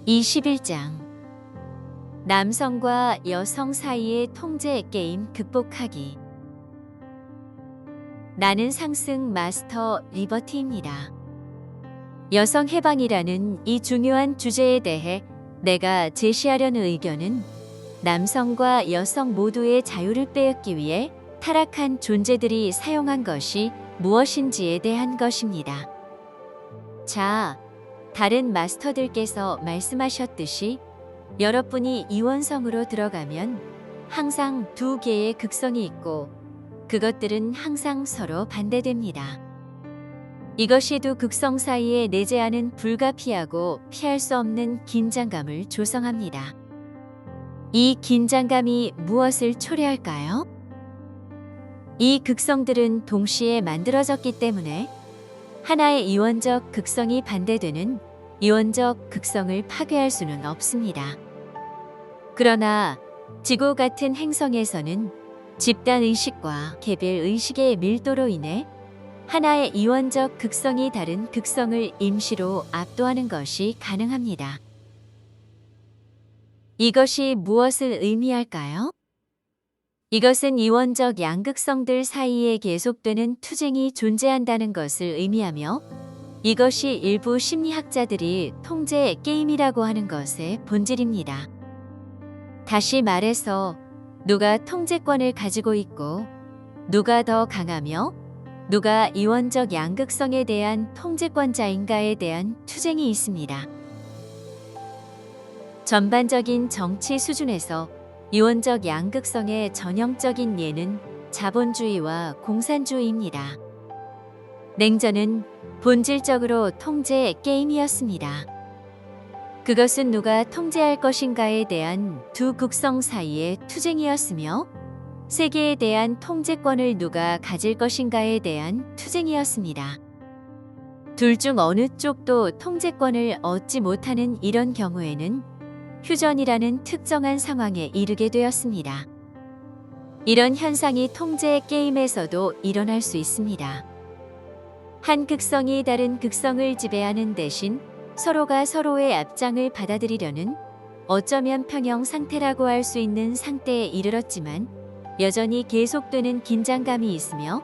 21장 남성과 여성 사이의 통제 게임 극복하기. 나는 상승 마스터 리버티입니다. 여성 해방이라는 이 중요한 주제에 대해 내가 제시하려는 의견은 남성과 여성 모두의 자유를 빼앗기 위해 타락한 존재들이 사용한 것이 무엇인지에 대한 것입니다. 자, 다른 마스터들께서 말씀하셨듯이 여러분이 이원성으로 들어가면 항상 두 개의 극성이 있고 그것들은 항상 서로 반대됩니다. 이것이 두 극성 사이에 내재하는 불가피하고 피할 수 없는 긴장감을 조성합니다. 이 긴장감이 무엇을 초래할까요? 이 극성들은 동시에 만들어졌기 때문에 하나의 이원적 극성이 반대되는 이원적 극성을 파괴할 수는 없습니다. 그러나 지구 같은 행성에서는 집단의식과 개별의식의 밀도로 인해 하나의 이원적 극성이 다른 극성을 임시로 압도하는 것이 가능합니다. 이것이 무엇을 의미할까요? 이것은 이원적 양극성들 사이에 계속되는 투쟁이 존재한다는 것을 의미하며 이것이 일부 심리학자들이 통제 게임이라고 하는 것의 본질입니다. 다시 말해서 누가 통제권을 가지고 있고 누가 더 강하며 누가 이원적 양극성에 대한 통제권자인가에 대한 투쟁이 있습니다. 전반적인 정치 수준에서 이원적 양극성의 전형적인 예는 자본주의와 공산주의입니다. 냉전은 본질적으로 통제 게임이었습니다. 그것은 누가 통제할 것인가에 대한 두 극성 사이의 투쟁이었으며 세계에 대한 통제권을 누가 가질 것인가에 대한 투쟁이었습니다. 둘 중 어느 쪽도 통제권을 얻지 못하는 이런 경우에는 휴전이라는 특정한 상황에 이르게 되었습니다. 이런 현상이 통제 게임에서도 일어날 수 있습니다. 한 극성이 다른 극성을 지배하는 대신 서로가 서로의 앞장을 받아들이려는 어쩌면 평형 상태라고 할 수 있는 상태에 이르렀지만 여전히 계속되는 긴장감이 있으며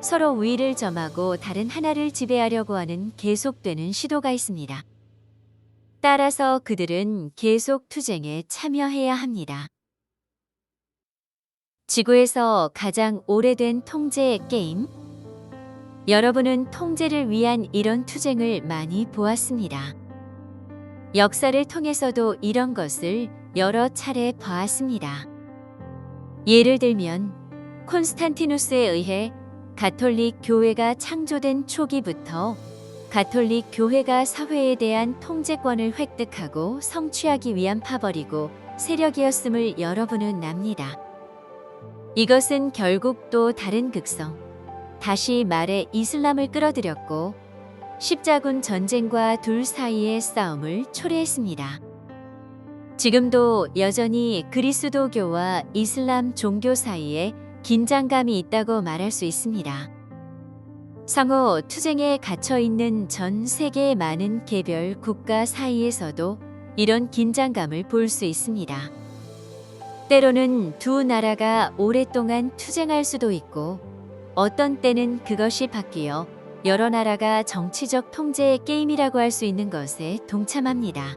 서로 우위를 점하고 다른 하나를 지배하려고 하는 계속되는 시도가 있습니다. 따라서 그들은 계속 투쟁에 참여해야 합니다. 지구에서 가장 오래된 통제 게임. 여러분은 통제를 위한 이런 투쟁을 많이 보았습니다. 역사를 통해서도 이런 것을 여러 차례 봐왔습니다. 예를 들면 콘스탄티누스에 의해 가톨릭 교회가 창조된 초기부터 가톨릭 교회가 사회에 대한 통제권을 획득하고 성취하기 위한 파벌이고 세력이었음을 여러분은 압니다. 이것은 결국 또 다른 극성, 다시 말해 이슬람을 끌어들였고 십자군 전쟁과 둘 사이의 싸움을 초래했습니다. 지금도 여전히 그리스도교와 이슬람 종교 사이에 긴장감이 있다고 말할 수 있습니다. 상호 투쟁에 갇혀 있는 전 세계의 많은 개별 국가 사이에서도 이런 긴장감을 볼 수 있습니다. 때로는 두 나라가 오랫동안 투쟁할 수도 있고 어떤 때는 그것이 바뀌어 여러 나라가 정치적 통제의 게임이라고 할 수 있는 것에 동참합니다.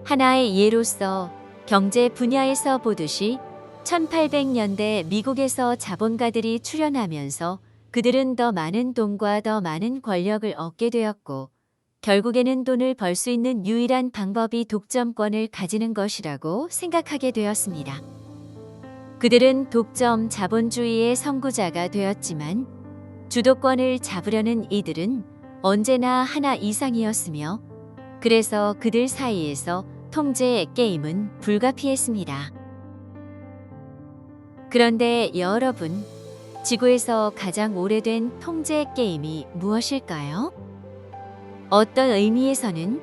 하나의 예로서 경제 분야에서 보듯이 1800년대 미국에서 자본가들이 출현하면서 그들은 더 많은 돈과 더 많은 권력을 얻게 되었고 결국에는 돈을 벌 수 있는 유일한 방법이 독점권을 가지는 것이라고 생각하게 되었습니다. 그들은 독점 자본주의의 선구자가 되었지만 주도권을 잡으려는 이들은 언제나 하나 이상이었으며 그래서 그들 사이에서 통제 게임은 불가피했습니다. 그런데 여러분, 지구에서 가장 오래된 통제 게임이 무엇일까요? 어떤 의미에서는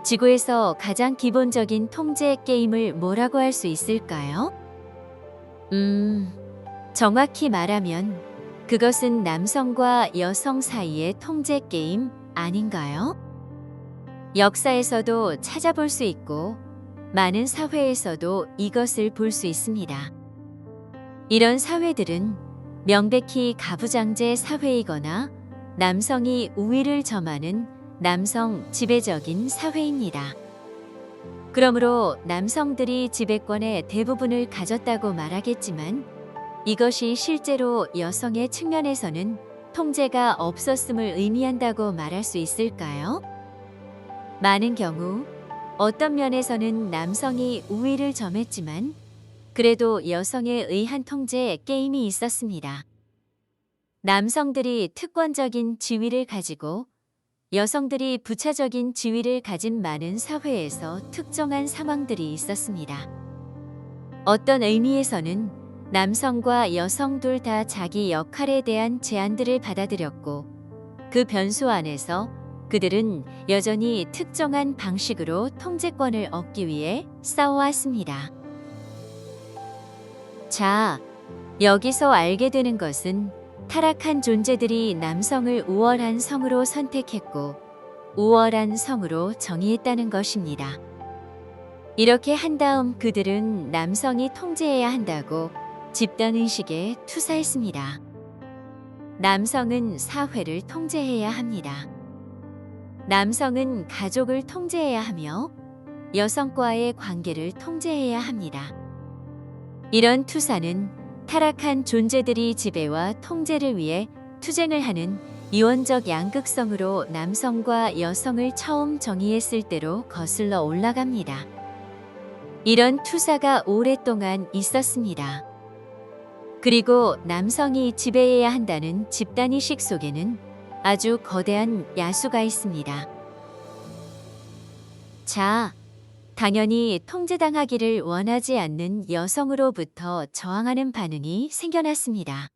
지구에서 가장 기본적인 통제 게임을 뭐라고 할 수 있을까요? 정확히 말하면 그것은 남성과 여성 사이의 통제 게임 아닌가요? 역사에서도 찾아볼 수 있고 많은 사회에서도 이것을 볼 수 있습니다. 이런 사회들은 명백히 가부장제 사회이거나 남성이 우위를 점하는 남성 지배적인 사회입니다. 그러므로 남성들이 지배권의 대부분을 가졌다고 말하겠지만 이것이 실제로 여성의 측면에서는 통제가 없었음을 의미한다고 말할 수 있을까요? 많은 경우 어떤 면에서는 남성이 우위를 점했지만 그래도 여성에 의한 통제 게임이 있었습니다. 남성들이 특권적인 지위를 가지고 여성들이 부차적인 지위를 가진 많은 사회에서 특정한 상황들이 있었습니다. 어떤 의미에서는 남성과 여성 둘 다 자기 역할에 대한 제한들을 받아들였고 그 변수 안에서 그들은 여전히 특정한 방식으로 통제권을 얻기 위해 싸워왔습니다. 자, 여기서 알게 되는 것은 타락한 존재들이 남성을 우월한 성으로 선택했고 우월한 성으로 정의했다는 것입니다. 이렇게 한 다음 그들은 남성이 통제해야 한다고 집단의식에 투사했습니다. 남성은 사회를 통제해야 합니다. 남성은 가족을 통제해야 하며 여성과의 관계를 통제해야 합니다. 이런 투사는 타락한 존재들이 지배와 통제를 위해 투쟁을 하는 이원적 양극성으로 남성과 여성을 처음 정의했을 때로 거슬러 올라갑니다. 이런 투사가 오랫동안 있었습니다. 그리고 남성이 지배해야 한다는 집단의식 속에는 아주 거대한 야수가 있습니다. 자, 당연히 통제당하기를 원하지 않는 여성으로부터 저항하는 반응이 생겨났습니다.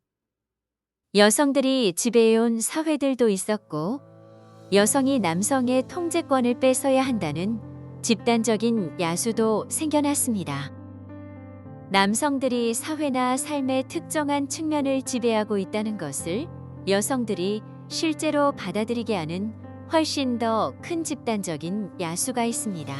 여성들이 지배해온 사회들도 있었고 여성이 남성의 통제권을 뺏어야 한다는 집단적인 야수도 생겨났습니다. 남성들이 사회나 삶의 특정한 측면을 지배하고 있다는 것을 여성들이 실제로 받아들이게 하는 훨씬 더 큰 집단적인 야수가 있습니다.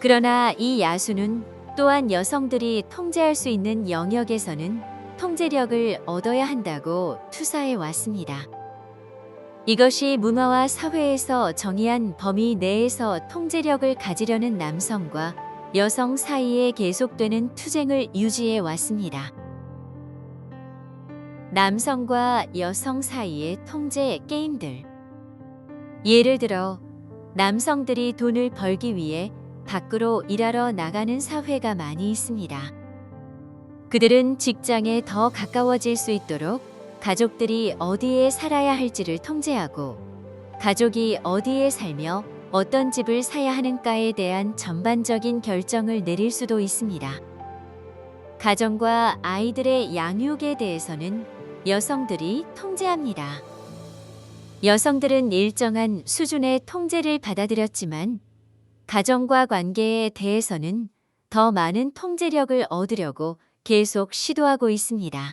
그러나 이 야수는 또한 여성들이 통제할 수 있는 영역에서는 통제력을 얻어야 한다고 투사해 왔습니다. 이것이 문화와 사회에서 정의한 범위 내에서 통제력을 가지려는 남성과 여성 사이에 계속되는 투쟁을 유지해 왔습니다. 남성과 여성 사이의 통제 게임들. 예를 들어 남성들이 돈을 벌기 위해 밖으로 일하러 나가는 사회가 많이 있습니다. 그들은 직장에 더 가까워질 수 있도록 가족들이 어디에 살아야 할지를 통제하고 가족이 어디에 살며 어떤 집을 사야 하는가에 대한 전반적인 결정을 내릴 수도 있습니다. 가정과 아이들의 양육에 대해서는 여성들이 통제합니다. 여성들은 일정한 수준의 통제를 받아들였지만 가정과 관계에 대해서는 더 많은 통제력을 얻으려고 계속 시도하고 있습니다.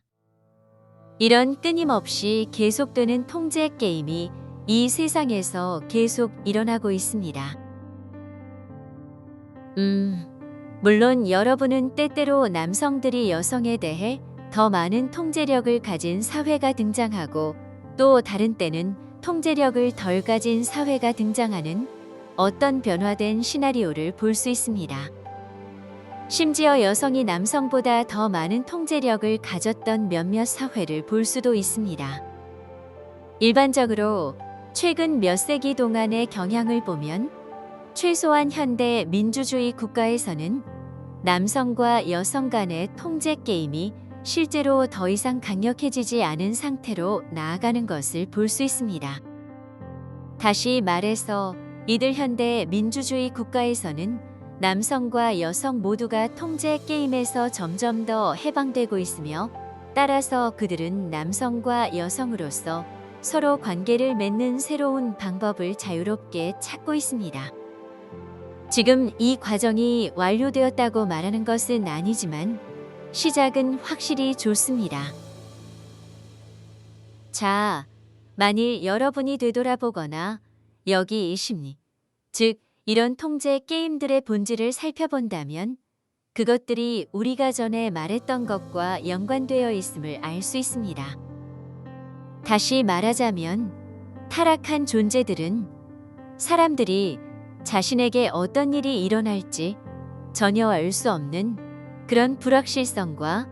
이런 끊임없이 계속되는 통제 게임이 이 세상에서 계속 일어나고 있습니다. 물론 여러분은 때때로 남성들이 여성에 대해 더 많은 통제력을 가진 사회가 등장하고 또 다른 때는 통제력을 덜 가진 사회가 등장하는 어떤 변화된 시나리오를 볼 수 있습니다. 심지어 여성이 남성보다 더 많은 통제력을 가졌던 몇몇 사회를 볼 수도 있습니다. 일반적으로 최근 몇 세기 동안의 경향을 보면 최소한 현대 민주주의 국가에서는 남성과 여성 간의 통제 게임이 실제로 더 이상 강력해지지 않은 상태로 나아가는 것을 볼 수 있습니다. 다시 말해서 이들 현대 민주주의 국가에서는 남성과 여성 모두가 통제 게임에서 점점 더 해방되고 있으며 따라서 그들은 남성과 여성으로서 서로 관계를 맺는 새로운 방법을 자유롭게 찾고 있습니다. 지금 이 과정이 완료되었다고 말하는 것은 아니지만 시작은 확실히 좋습니다. 자, 만일 여러분이 되돌아보거나 여기 이 심리, 즉, 이런 통제 게임들의 본질을 살펴본다면 그것들이 우리가 전에 말했던 것과 연관되어 있음을 알 수 있습니다. 다시 말하자면 타락한 존재들은 사람들이 자신에게 어떤 일이 일어날지 전혀 알 수 없는 그런 불확실성과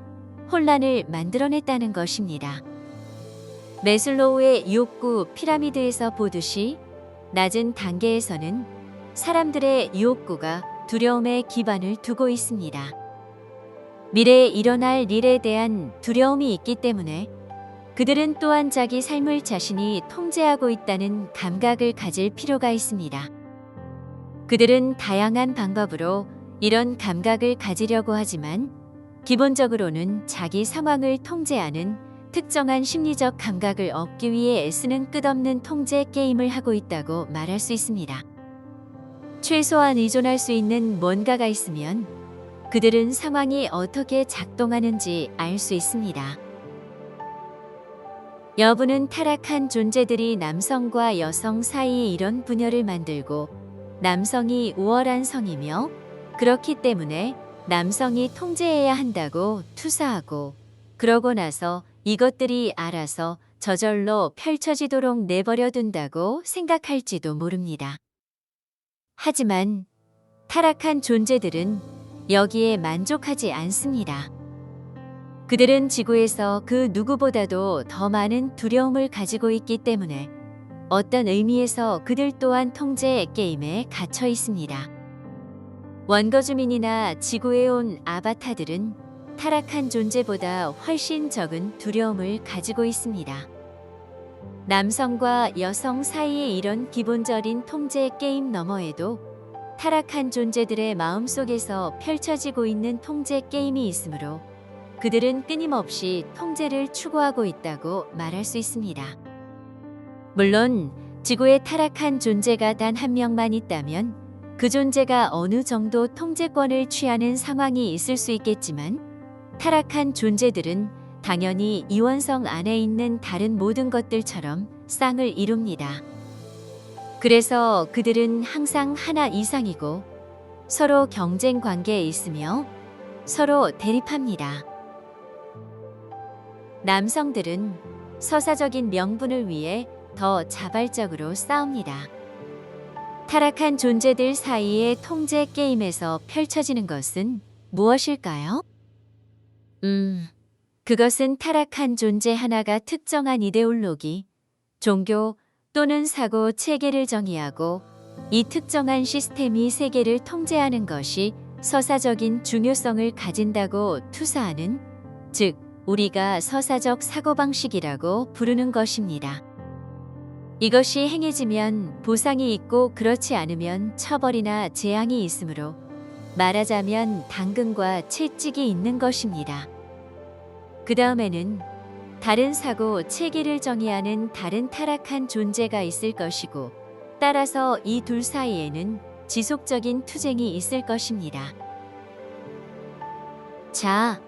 혼란을 만들어냈다는 것입니다. 매슬로우의 욕구 피라미드에서 보듯이 낮은 단계에서는 사람들의 욕구가 두려움에 기반을 두고 있습니다. 미래에 일어날 일에 대한 두려움이 있기 때문에 그들은 또한 자기 삶을 자신이 통제하고 있다는 감각을 가질 필요가 있습니다. 그들은 다양한 방법으로 이런 감각을 가지려고 하지만 기본적으로는 자기 상황을 통제하는 특정한 심리적 감각을 얻기 위해 애쓰는 끝없는 통제 게임을 하고 있다고 말할 수 있습니다. 최소한 의존할 수 있는 뭔가가 있으면 그들은 상황이 어떻게 작동하는지 알 수 있습니다. 여부는 타락한 존재들이 남성과 여성 사이에 이런 분열을 만들고 남성이 우월한 성이며 그렇기 때문에 남성이 통제해야 한다고 투사하고 그러고 나서 이것들이 알아서 저절로 펼쳐지도록 내버려 둔다고 생각할지도 모릅니다. 하지만 타락한 존재들은 여기에 만족하지 않습니다. 그들은 지구에서 그 누구보다도 더 많은 두려움을 가지고 있기 때문에 어떤 의미에서 그들 또한 통제 게임에 갇혀 있습니다. 원거주민이나 지구에 온 아바타들은 타락한 존재보다 훨씬 적은 두려움을 가지고 있습니다. 남성과 여성 사이의 이런 기본적인 통제 게임 너머에도 타락한 존재들의 마음속에서 펼쳐지고 있는 통제 게임이 있으므로 그들은 끊임없이 통제를 추구하고 있다고 말할 수 있습니다. 물론 지구에 타락한 존재가 단 한 명만 있다면 그 존재가 어느 정도 통제권을 취하는 상황이 있을 수 있겠지만 타락한 존재들은 당연히 이원성 안에 있는 다른 모든 것들처럼 쌍을 이룹니다. 그래서 그들은 항상 하나 이상이고 서로 경쟁 관계에 있으며 서로 대립합니다. 남성들은 서사적인 명분을 위해 더 자발적으로 싸웁니다. 타락한 존재들 사이의 통제 게임에서 펼쳐지는 것은 무엇일까요? 그것은 타락한 존재 하나가 특정한 이데올로기, 종교 또는 사고 체계를 정의하고 이 특정한 시스템이 세계를 통제하는 것이 서사적인 중요성을 가진다고 투사하는, 즉 우리가 서사적 사고방식이라고 부르는 것입니다. 이것이 행해지면 보상이 있고 그렇지 않으면 처벌이나 재앙이 있으므로 말하자면 당근과 채찍이 있는 것입니다. 그 다음에는 다른 사고 체계를 정의하는 다른 타락한 존재가 있을 것이고 따라서 이 둘 사이에는 지속적인 투쟁이 있을 것입니다. 자,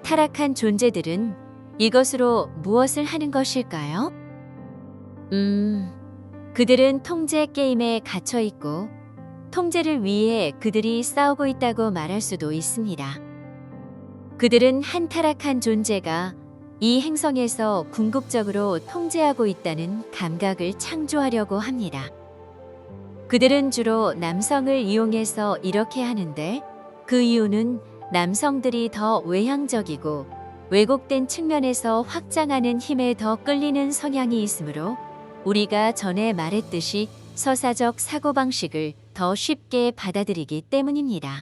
타락한 존재들은 이것으로 무엇을 하는 것일까요? 그들은 통제 게임에 갇혀 있고 통제를 위해 그들이 싸우고 있다고 말할 수도 있습니다. 그들은 한 타락한 존재가 이 행성에서 궁극적으로 통제하고 있다는 감각을 창조하려고 합니다. 그들은 주로 남성을 이용해서 이렇게 하는데 그 이유는 남성들이 더 외향적이고 왜곡된 측면에서 확장하는 힘에 더 끌리는 성향이 있으므로 우리가 전에 말했듯이 서사적 사고방식을 더 쉽게 받아들이기 때문입니다.